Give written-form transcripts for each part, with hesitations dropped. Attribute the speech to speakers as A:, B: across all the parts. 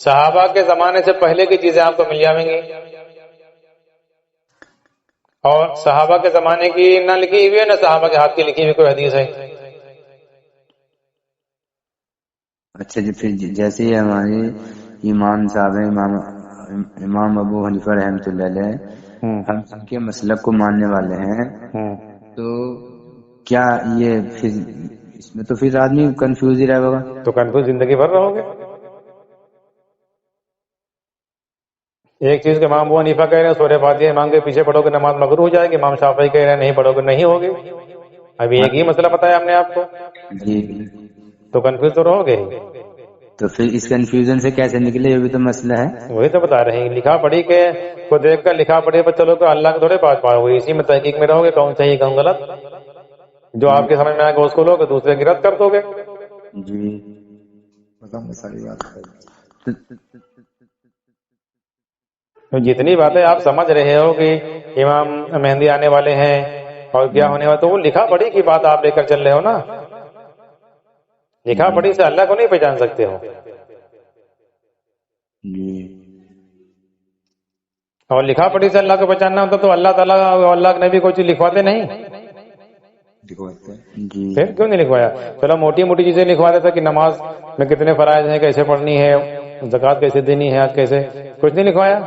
A: صحابہ کے زمانے سے پہلے کی چیزیں آپ کو مل جائیں گی، اور صحابہ کے زمانے کی نہ لکھی ہوئی ہے نہ صحابہ کے ہاتھ کی لکھی ہوئی کوئی حدیث ہے۔
B: اچھا جی، پھر جیسے یہ ہمارے امام صاحب ہیں، امام ابو حنیفہ رحمۃ اللہ علیہ، ہم ان کے مسلک کو ماننے والے ہیں، تو کیا یہ پھر اس میں تو پھر آدمی کنفیوز ہی رہے گا؟
A: تو کنفیوز زندگی بھر رہو گے۔ ایک چیز کے امام ابو حنیفہ کہہ رہے ہیں سورہ فاتحہ امام کے پیچھے پڑھو گے نماز مکروہ ہو جائے گی، امام شافعی کہہ رہے ہیں نہیں پڑھو گے نہیں ہوگی۔ ابھی ایک ہی مسئلہ بتایا ہم نے آپ کو،
B: جی،
A: تو کنفیوز تو رہو گے ہی۔
B: تو پھر اس کنفیوژن سے کیسے نکلے، یہ بھی تو مسئلہ ہے۔
A: وہی تو بتا رہے ہیں، لکھا پڑھی کے کو دیکھ کر لکھا پڑھی پر چلو تو اللہ کے تھوڑے پاس پاؤ گے، اسی میں تحقیق میں رہو گے کون صحیح کون غلط، جو آپ کے سمجھ میں آئے گا اس کو لو گے، دوسرے کی رد کر دو گے۔
B: جی،
A: تو جتنی باتیں آپ سمجھ رہے ہو کہ امام مہدی آنے والے ہیں اور کیا ہونے والا، تو وہ لکھا پڑھی کی بات آپ لے کر چل رہے ہو نا، لکھا پڑھی سے اللہ کو نہیں پہچان سکتے ہو،
B: جی،
A: اور لکھا پڑھی سے اللہ کو پہچاننا ہوتا تو اللہ تعالیٰ اور اللہ کے نبی کوئی چیز لکھواتے نہیں،
B: جی،
A: پھر کیوں نہیں لکھوایا؟ چلو موٹی موٹی چیزیں لکھوا دیتا کہ نماز میں کتنے فرائض ہیں، کیسے پڑھنی ہے، زکوٰۃ کیسے دینی ہے، حج کیسے، کچھ نہیں لکھوایا،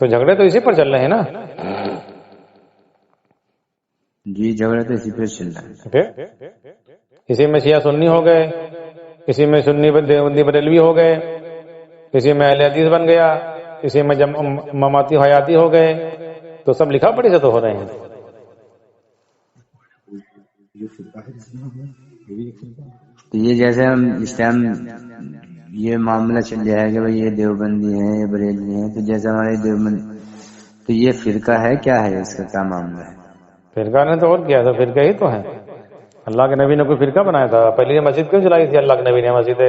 A: تو جھگڑے تو اسی پر چل رہے ہیں نا۔
B: جی، جھگڑا تو اسی پہ چل رہا ہے۔
A: پھر اسی میں شیعہ سنی ہو گئے، اسی میں سنی دیوبندی بریلوی ہو گئے، اسی میں اہل حدیث بن گیا، اسی میں مماتی حیاتی ہو گئے، تو سب لکھا پڑھی سے تو ہو رہے ہیں۔
B: تو یہ جیسے ہم اس ٹائم یہ معاملہ چل رہا ہے کہ بھئی یہ دیوبندی ہیں، یہ بریلوی ہیں، تو جیسے ہمارے دیوبند، تو یہ فرقہ ہے کیا ہے، اس کا کیا معاملہ ہے؟
A: فرقہ نے تو اور کیا تھا، فرقہ ہی تو ہے۔ اللہ کے نبی نے کوئی فرقہ بنایا تھا؟ پہلی مسجد کیوں جلائی تھی اللہ کے نبی نے؟ مسجد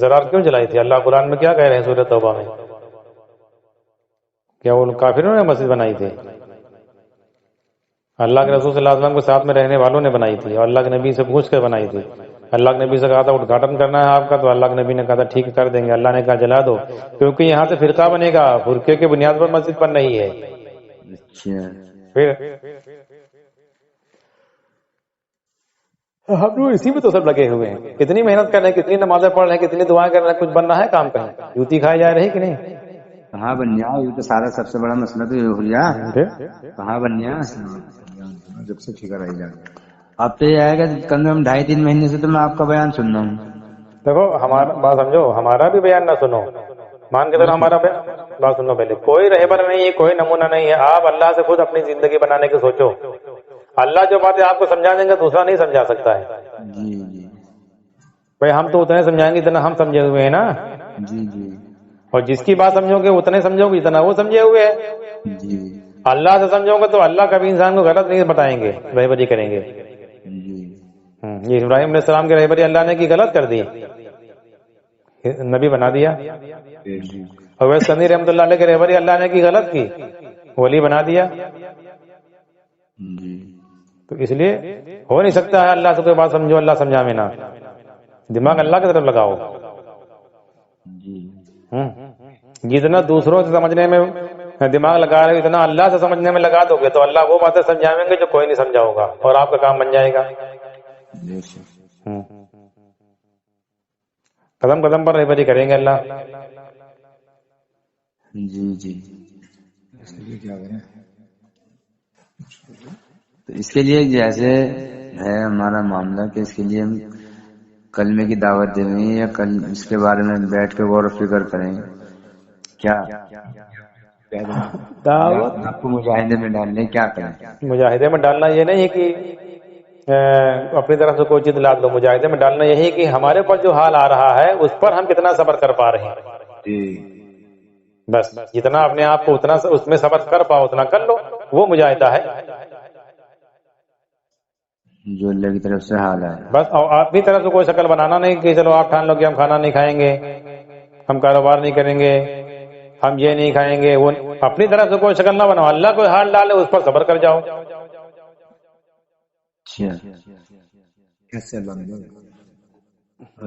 A: زرار کیوں جلائی تھی؟ اللہ قرآن میں کیا کہہ رہے ہیں سورۃ توبہ میں؟ کیا وہ کافروں نے مسجد بنائی تھی؟ اللہ کے رسول صلی اللہ علیہ وسلم کے ساتھ میں رہنے والوں نے بنائی تھی، اور اللہ کے نبی سے پوچھ کر بنائی تھی۔ اللہ کے نبی سے کہا تھا اٹھاٹن کرنا ہے آپ کا، تو اللہ کے نبی نے کہا تھا ٹھیک کر دیں گے، اللہ نے کہا جلا دو، کیونکہ یہاں سے فرقہ بنے گا، فرقے کی بنیاد پر مسجد بن رہی ہے۔
B: اچھا،
A: پھر ہم لوگ اسی میں تو سب لگے ہوئے ہیں، کتنی محنت کر رہے ہیں، کتنی نمازیں پڑھ رہے ہیں، کتنی دعائیں کر رہے ہیں، کچھ بننا ہے کام کہیں؟ جوتی کھائی جا رہی کہ نہیں؟
B: کہاں بن گیا؟ یہ تو سارا سب سے بڑا مسئلہ تو یہ ہو گیا، کہاں بن گیا؟ جب سے ٹھیکا رہی جائے اب تو یہ آئے گا کم سے کم 2.5-3 مہینے سے تو میں آپ کا بیان سن رہا ہوں۔
A: دیکھو ہمارا بات سمجھو، ہمارا بھی بیان نہ سنو، مان کے چلو ہمارا بات سنو پہلے، کوئی رہبر نہیں ہے، کوئی نمونہ نہیں ہے، آپ اللہ سے خود اپنی زندگی بنانے کی سوچو، اللہ جو باتیں آپ کو سمجھا دیں گے دوسرا نہیں سمجھا سکتا ہے۔
B: جی، جی،
A: بھائی ہم تو اتنے سمجھائیں گے اتنا ہم سمجھے ہوئے ہیں نا،
B: جی، جی،
A: اور جس کی بات سمجھو گے اتنے سمجھو گے اتنا وہ سمجھے ہوئے ہیں۔
B: جی،
A: اللہ سے سمجھو گے تو اللہ کبھی انسان کو غلط نہیں بتائیں گے، رہبری کریں گے۔
B: جی،
A: یہ ابراہیم علیہ السلام کی رہبری اللہ نے کی غلط کر دی، نبی بنا دیا،
B: جی،
A: اور ویس کنی رحمۃ اللہ علیہ کی رہبری اللہ نے کی غلط کی، ولی بنا دیا۔
B: جی،
A: تو اس لیے ہو نہیں سکتا ہے اللہ سے کوئی بات سمجھو اللہ سمجھا میں نہ، دماغ اللہ کی طرف لگاؤ۔
B: جی،
A: جتنا دوسروں سے سمجھنے میں دماغ لگا رہے اتنا اللہ سے سمجھنے میں لگا دو گے تو اللہ وہ باتیں سمجھائیں گے جو کوئی نہیں سمجھا ہوگا، اور آپ کا کام بن جائے گا۔ قدم قدم پر رہبری کریں گے اللہ۔
B: جی، جی، تو اس کے لیے جیسے ہے ہمارا معاملہ کہ اس کے لیے ہم کلمے کی دعوت دیں گے یا کل اس کے بارے میں بیٹھ کے غور و فکر کریں، کیا
A: دعوت
B: آپ کو مجاہدے میں ڈالنے کیا کریں؟
A: مجاہدے میں ڈالنا یہ نہیں ہے کہ اپنی طرف سے کوئی چیز لا دو، مجاہدے میں ڈالنا یہی کہ ہمارے اوپر جو حال آ رہا ہے اس پر ہم کتنا صبر کر پا رہے ہیں، بس جتنا اپنے آپ کو اتنا اس میں صبر کر پاؤ اتنا کر لو، وہ مجاہدہ ہے
B: جو اللہ کی طرف سے حال ہے۔
A: بس، اور اپنی طرف سے کوئی شکل بنانا نہیں کہ چلو آپ ٹھان لو کہ ہم کھانا نہیں کھائیں گے، ہم کاروبار نہیں کریں گے، ہم یہ نہیں کھائیں گے، وہ اپنی طرف سے کوئی شکل نہ بناؤ، اللہ کوئی حال ڈالے اس پر صبر کر جاؤ۔
B: اچھا،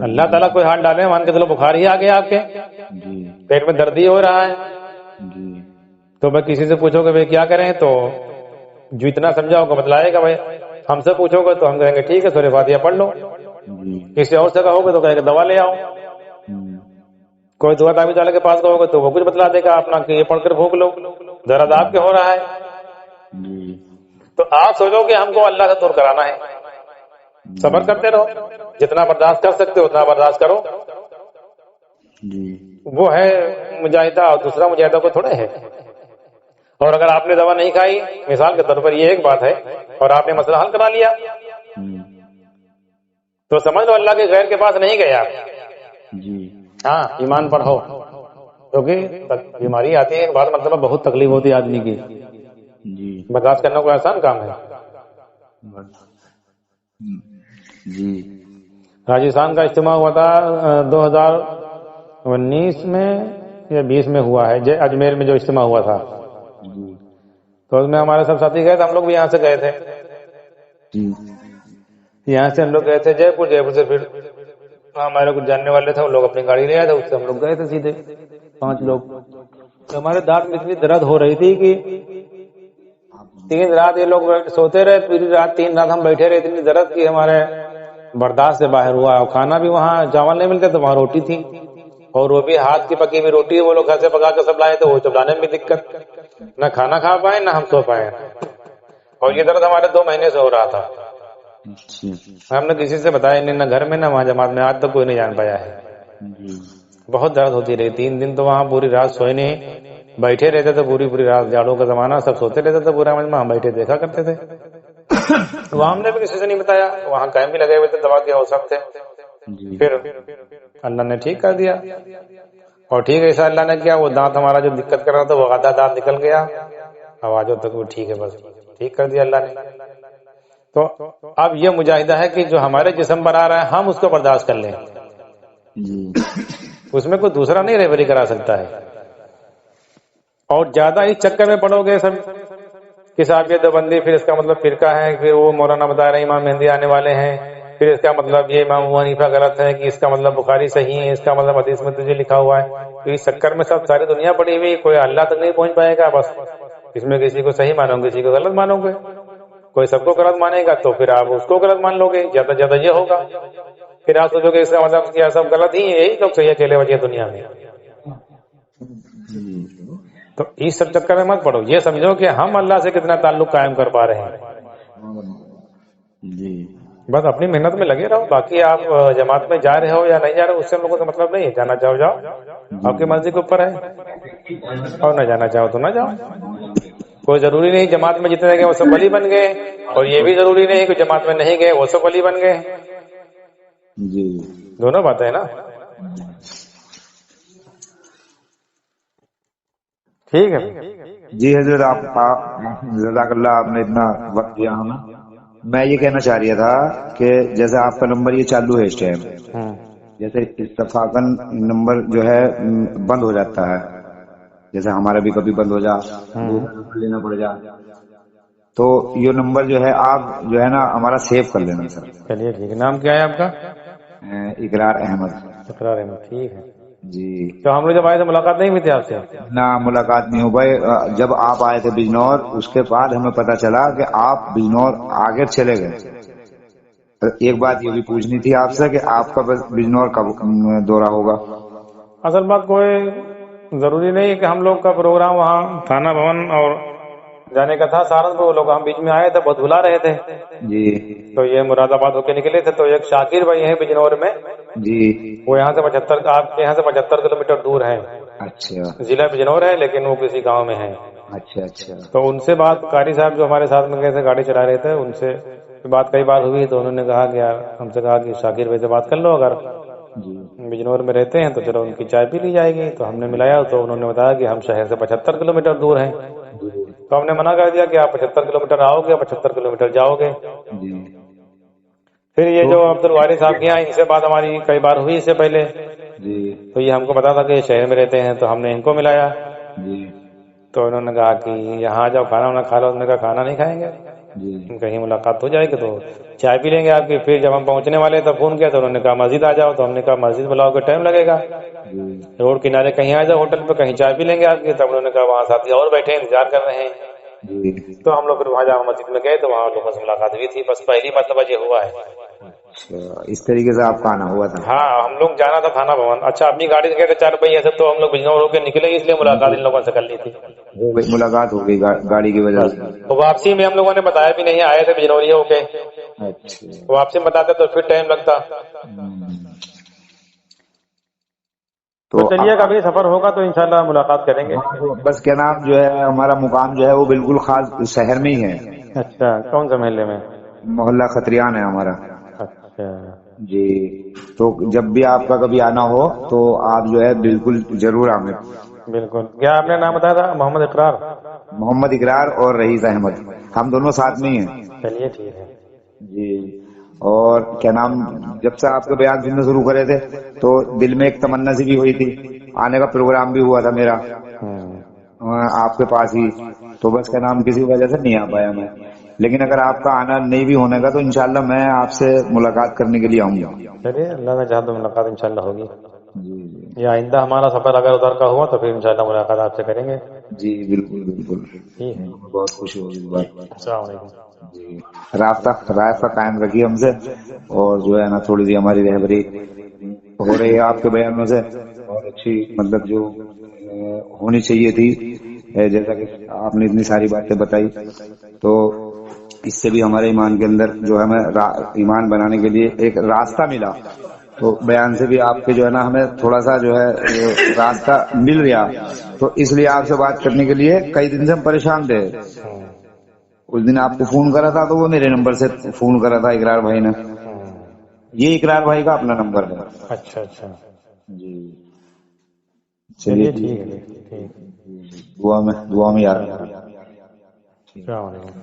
A: اللہ تعالیٰ کوئی ہاتھ ڈالے، مان کے چلو بخار ہی آ گیا آپ کے، پیٹ میں درد ہی ہو رہا ہے، تو بھائی کسی سے پوچھو گے بھائی کیا کریں، تو جو اتنا سمجھا ہوگا بتلائے گا، بھائی ہم سے پوچھو گے تو ہم کہیں گے ٹھیک ہے سورہ فاتحہ پڑھ لو، کسی اور سے کہو گے تو کہے گا دوا لے آؤ، کوئی دعا تعویذ والے کے پاس کہو گے تو وہ کچھ بتلا دے گا اپنا کہ یہ پڑھ کر بھوک لو، درد آپ کے ہو رہا ہے۔ تو آپ سوچو کہ ہم کو اللہ سے دور کرانا ہے، صبر کرتے رہو، جتنا برداشت کر سکتے ہو اتنا برداشت کرو، وہ ہے مجاہدہ، اور دوسرا مجاہدہ کو تھوڑے ہے۔ اور اگر آپ نے دوا نہیں کھائی، مثال کے طور پر یہ ایک بات ہے، اور آپ نے مسئلہ حل کرا لیا، تو سمجھ لو اللہ کے غیر کے پاس نہیں گئے آپ، ہاں ایمان پر ہو، کیونکہ بیماری آتی ہے بعض مرتبہ بہت تکلیف ہوتی ہے آدمی کی، برداشت کرنا کوئی آسان کام ہے۔ راجستھان کا اجتماع ہوا تھا 2019 میں یا 20 میں ہوا ہے، اجمیر میں جو اجتماع ہوا تھا، تو اس میں ہمارے سب ساتھی گئے تھے، ہم لوگ بھی یہاں سے گئے تھے، یہاں سے ہم لوگ گئے تھے جے پور سے پھر ہمارے کچھ جاننے والے تھے، وہ لوگ اپنی گاڑی لے آئے تھے، اس سے ہم لوگ گئے تھے سیدھے 5 لوگ۔ تو ہمارے دانت میں اتنی درد ہو رہی تھی کہ 3 رات یہ لوگ سوتے رہے، پوری رات 3 رات ہم بیٹھے رہے، اتنی درد کی ہمارے برداشت سے باہر ہوا۔ اور کھانا بھی وہاں چاول نہیں ملتے تو وہاں روٹی تھی، اور وہ بھی ہاتھ کی پکی ہوئی روٹی، وہ لوگ گھر سے پکا کے سب لائے تھے، وہ چبلانے میں بھی دقت، نہ کھانا کھا پائے نہ ہم سو پائے، اور یہ درد ہمارے 2 مہینے سے ہو رہا تھا۔ ہم نے کسی سے بتایا نہیں، نہ گھر میں نہ وہاں جماعت میں، آج تک کوئی نہیں جان پایا ہے، بہت درد ہوتی رہی۔ 3 دن تو وہاں پوری رات سوئے نہیں، بیٹھے رہتے تھے پوری رات، جاڑوں کا زمانہ، سب سوتے رہتے تھے پورا مجمع، ہم بیٹھے دیکھا کرتے تھے۔ وہاں ہم نے بھی کسی سے نہیں بتایا، وہاں کیمپ بھی لگے ہوئے تھے، دوا کے وہ سب تھے، پھر اللہ نے ٹھیک کر دیا، اور ٹھیک ہے ایسا اللہ نے کیا، وہ دانت ہمارا جو دقت کر رہا تھا وہ آدھا دانت نکل گیا، آوازوں تک وہ ٹھیک ہے، بس ٹھیک کر دیا اللہ نے۔ تو اب یہ مجاہدہ ہے کہ جو ہمارے جسم پر آ رہا ہے ہم اس کو برداشت کر لیں، اس میں کوئی دوسرا نہیں رہبری کرا سکتا ہے۔ اور زیادہ اس چکر میں پڑو گے سب کہ صاحب یہ دیوبندی، پھر اس کا مطلب فرقہ ہے، پھر وہ مولانا بتا رہے ہیں امام مہدی آنے والے ہیں، پھر اس کا مطلب یہ امام ابو حنیفہ غلط ہے، کہ اس کا مطلب بخاری صحیح ہے، اس کا مطلب حدیث میں تجھے لکھا ہوا ہے، تو اس چکر میں سب ساری دنیا پڑی ہوئی، کوئی اللہ تک نہیں پہنچ پائے گا۔ بس اس میں کسی کو صحیح مانو گے، کسی کو غلط مانو گے، کوئی سب کو غلط مانے گا تو پھر آپ اس کو غلط مان لو گے، زیادہ زیادہ یہ ہوگا، پھر آپ سوچو گے اس کا مطلب کیا سب غلط ہی ہے، یہی لوگ صحیح اکیلے بچے دنیا میں۔ تو اس سب چکر میں مت پڑو، یہ سمجھو کہ ہم اللہ سے کتنا تعلق قائم کر پا رہے ہیں، بس اپنی محنت میں لگے رہو۔ باقی آپ جماعت میں جا رہے ہو یا نہیں جا رہے ہو اس سے ہم لوگوں کا مطلب نہیں ہے، جانا چاہو جاؤ، آپ کی مرضی کے اوپر ہے، اور نہ جانا چاہو تو نہ جاؤ، کوئی ضروری نہیں جماعت میں جتنے گئے وہ سب ولی بن گئے، اور یہ بھی ضروری نہیں کہ جماعت میں نہیں گئے وہ سب ولی بن گئے، دونوں باتیں ہیں نا۔ ٹھیک ہے
C: جی حضرت، آپ جزاک اللہ، آپ نے اتنا وقت دیا ہمیں۔ میں یہ کہنا چاہ رہا تھا کہ جیسے آپ کا نمبر یہ چالو ہے اس ٹائم، جیسے اتفاقاً نمبر جو ہے بند ہو جاتا ہے، جیسے ہمارا بھی کبھی بند ہو جا، لینا پڑ جا، تو یہ نمبر جو ہے آپ جو ہے نا ہمارا سیو کر لینا سر۔
A: چلیے ٹھیک ہے، نام کیا ہے آپ کا؟
C: اقرار احمد۔
A: اقرار احمد، ٹھیک ہے
C: جی،
A: تو ہم لوگ جب آئے تو ملاقات نہیں ہوئی تھی آپ سے؟
C: نہ ملاقات نہیں ہو پائی، جب آپ آئے تھے بجنور اس کے بعد ہمیں پتا چلا کہ آپ بجنور آگے چلے گئے۔ ایک بات یہ بھی پوچھنی تھی آپ سے کہ آپ کا بجنور کب دورہ ہوگا؟
A: اصل بات کوئی ضروری نہیں ہے کہ ہم لوگ کا پروگرام وہاں تھانہ بھون اور جانے کا تھا سہارنپور، لوگ ہم بیچ میں آئے تھے، بہت بلا رہے تھے
C: جی،
A: تو یہ مراد آباد ہو کے نکلے تھے، تو ایک شاکر بھائی ہیں بجنور میں،
C: جی،
A: وہ یہاں سے 75 آپ کے یہاں سے 75 کلومیٹر دور ہیں،
C: اچھا،
A: ضلع بجنور ہے لیکن وہ کسی گاؤں میں ہیں۔
C: اچھا اچھا،
A: تو ان سے بات، قاری صاحب جو ہمارے ساتھ میں گئے تھے گاڑی چلا رہے تھے، ان سے بات کئی بار ہوئی، تو انہوں نے کہا کہ یار ہم سے کہا کہ شاکر بھائی سے بات کر لو، اگر بجنور میں رہتے ہیں تو چلو ان کی چائے پی لی جائے گی۔ تو ہم نے ملایا تو انہوں نے بتایا کہ ہم شہر سے 75 کلومیٹر دور ہیں، تو ہم نے منع کر دیا کہ آپ 75 کلومیٹر آؤ گے، 75 کلومیٹر جاؤ گے۔ پھر یہ جو عبد الواری صاحب کے یہاں ان سے بات ہماری کئی بار ہوئی اس سے پہلے، تو یہ ہم کو پتا تھا کہ یہ شہر میں رہتے ہیں، تو ہم نے ان کو ملایا، تو انہوں نے کہا کہ یہاں جاؤ کھانا وانا کھا لو، انہوں نے کہا کھانا نہیں کھائیں گے،
C: جی
A: کہیں ملاقات ہو جائے گی تو چائے پی لیں گے آپ کی. پھر جب ہم پہنچنے والے تو فون کیا تو انہوں نے کہا مسجد آ جاؤ, تو ہم نے کہا مسجد بلاؤ کے ٹائم لگے گا,
C: جی
A: روڈ کنارے کہیں آ جاؤ ہوٹل پہ, کہیں چائے پی لیں گے آپ کی. تب انہوں نے کہا وہاں ساتھی اور بیٹھے ہیں انتظار کر رہے ہیں.
C: جی.
A: تو ہم لوگ پھر وہاں جامع مسجد میں گئے تو وہاں لوگوں سے ملاقات ہوئی تھی. بس پہلی مرتبہ یہ ہوا ہے.
C: اچھا, اس طریقے سے آپ کا آنا ہوا تھا.
A: ہاں ہم لوگ جانا تھا تھانہ بھون. اچھا اپنی گاڑی سے گئے تھے 4 پہیے سے, تو ہم لوگ بجنور ہو کے نکلے, اس لیے ملاقات ان لوگوں سے کر لی تھی.
C: ہو گئی ملاقات, ہو گئی گاڑی کی وجہ سے.
A: تو واپسی میں ہم لوگوں نے بتایا بھی نہیں, آئے تھے بجنوری ہو کے.
C: اچھا,
A: واپسی میں بتاتے تو پھر ٹائم لگتا. تو چلیے کبھی سفر ہوگا تو انشاءاللہ ملاقات کریں گے.
C: بس کیا نام جو ہے ہمارا مقام جو ہے وہ بالکل خاص شہر میں ہی ہے.
A: اچھا, کون سے محلے میں؟
C: محلہ خطریان ہے ہمارا.
A: اچھا
C: جی, تو جب بھی آپ کا کبھی آنا ہو تو آپ جو ہے بالکل ضرور آئیں.
A: بالکل. کیا آپ نے نام بتایا تھا؟ محمد اقرار.
C: محمد اقرار اور رئیس احمد, ہم دونوں ساتھ میں ہی ہیں.
A: چلیے ٹھیک ہے.
C: جی, اور کیا نام جب سے آپ کے بیان سننا شروع کرے تھے تو دل میں ایک تمنا سی بھی ہوئی تھی, آنے کا پروگرام بھی ہوا تھا میرا آپ کے پاس ہی. تو بس کیا نام کسی وجہ سے نہیں آ پایا میں, لیکن اگر آپ کا آنا نہیں بھی ہونے کا تو انشاءاللہ میں آپ سے ملاقات کرنے کے لیے آؤں گا.
A: چلیے اللہ نے چاہا تو ملاقات انشاءاللہ ہوگی.
C: جی
A: یا آئندہ ہمارا سفر اگر ادھر کا ہوا تو پھر انشاءاللہ ملاقات آپ سے کریں گے.
C: جی بالکل بالکل,
A: ٹھیک ہے.
C: بہت خوشی ہوگی اس بات.
A: السلام علیکم.
C: جی, رابطہ قائم رکھیے ہم سے, اور جو ہے نا تھوڑی سی ہماری رہبری ہو رہی ہے آپ کے بیانوں سے, اور اچھی مطلب جو ہونی چاہیے تھی, جیسا کہ آپ نے اتنی ساری باتیں بتائی, تو اس سے بھی ہمارے ایمان کے اندر جو ہمیں ایمان بنانے کے لیے ایک راستہ ملا. تو بیان سے بھی آپ کے جو ہے نا ہمیں تھوڑا سا جو ہے راستہ مل گیا. تو اس لیے آپ سے بات کرنے کے لیے کئی دن سے ہم پریشان تھے. اس دن آپ کو فون کرا تھا تو وہ میرے نمبر سے فون کرا تھا اقرار بھائی نے. یہ اقرار بھائی کا اپنا نمبر ہے.
A: اچھا اچھا,
C: جی
A: چلیے ٹھیک ہے. ٹھیک,
C: دعا میں یاد رکھنا.
A: السلام علیکم.